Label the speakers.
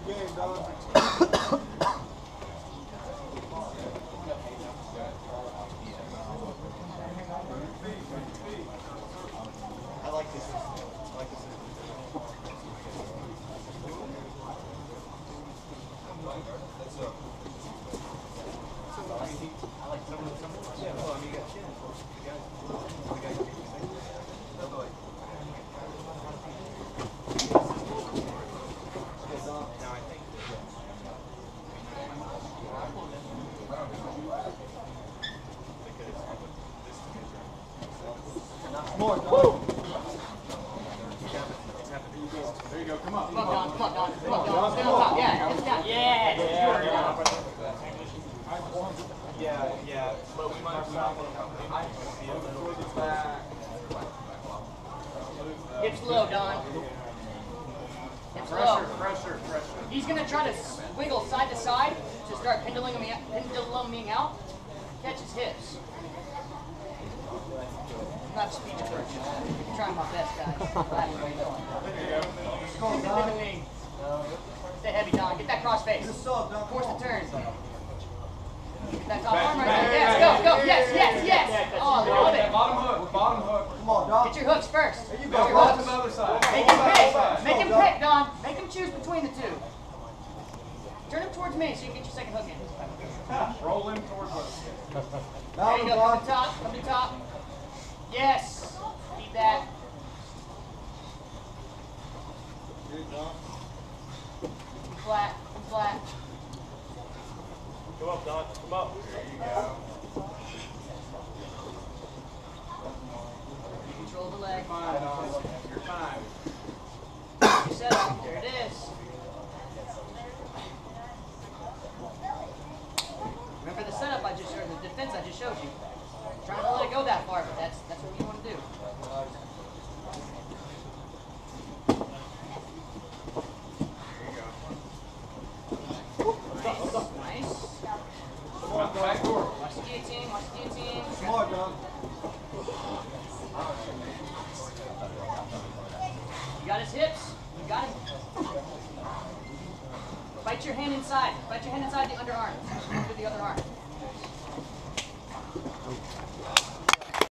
Speaker 1: game, dog.
Speaker 2: I like this. I like this. I like some of the yeah, well, I mean, you got chin. The guy now I think
Speaker 1: More, dog.
Speaker 2: there you go. Come on.
Speaker 3: Come on, Don. Come on, Don. Come on, Don. Stay on top. Yeah, hands down. Yeah.
Speaker 2: Yeah. But we might
Speaker 3: Hips low, Don. Hips low.
Speaker 2: Pressure.
Speaker 3: He's going to try to wiggle side to side to start penduluming out. Catch his hips. I'm not speech first. I'm trying my best, guys. That's what you're doing. Stay heavy, Don. Get that cross face. Force the turn. Get that top arm right there. Yes, go. Yes. Oh, I love it.
Speaker 2: Bottom hook.
Speaker 1: Come on, dog.
Speaker 3: Get your hooks first.
Speaker 1: There you
Speaker 3: Get
Speaker 1: go.
Speaker 3: your
Speaker 2: Go
Speaker 3: hooks.
Speaker 2: to the other side.
Speaker 3: Make him pick. Make him pick, Don. Make him choose between the two. Turn him towards me so you can get your second hook in.
Speaker 2: Roll him towards us.
Speaker 3: There you go. Come to the top. Come to the top. Yes. Keep that. Flat. Flat.
Speaker 2: Come up, Don. Come up. There you go.
Speaker 3: Control the leg.
Speaker 2: Fine, Don. You're fine.
Speaker 3: Your setup. There it is. Remember the setup I just showed, the defense I just showed you. Trying to let it go that far, but that's what you want to do. Nice.
Speaker 2: Back door.
Speaker 3: Watch the guillotine. Watch the guillotine.
Speaker 1: Smart, dog.
Speaker 3: You got his hips. You got him. Bite your hand inside. Bite your hand inside the underarm. Move to the other arm.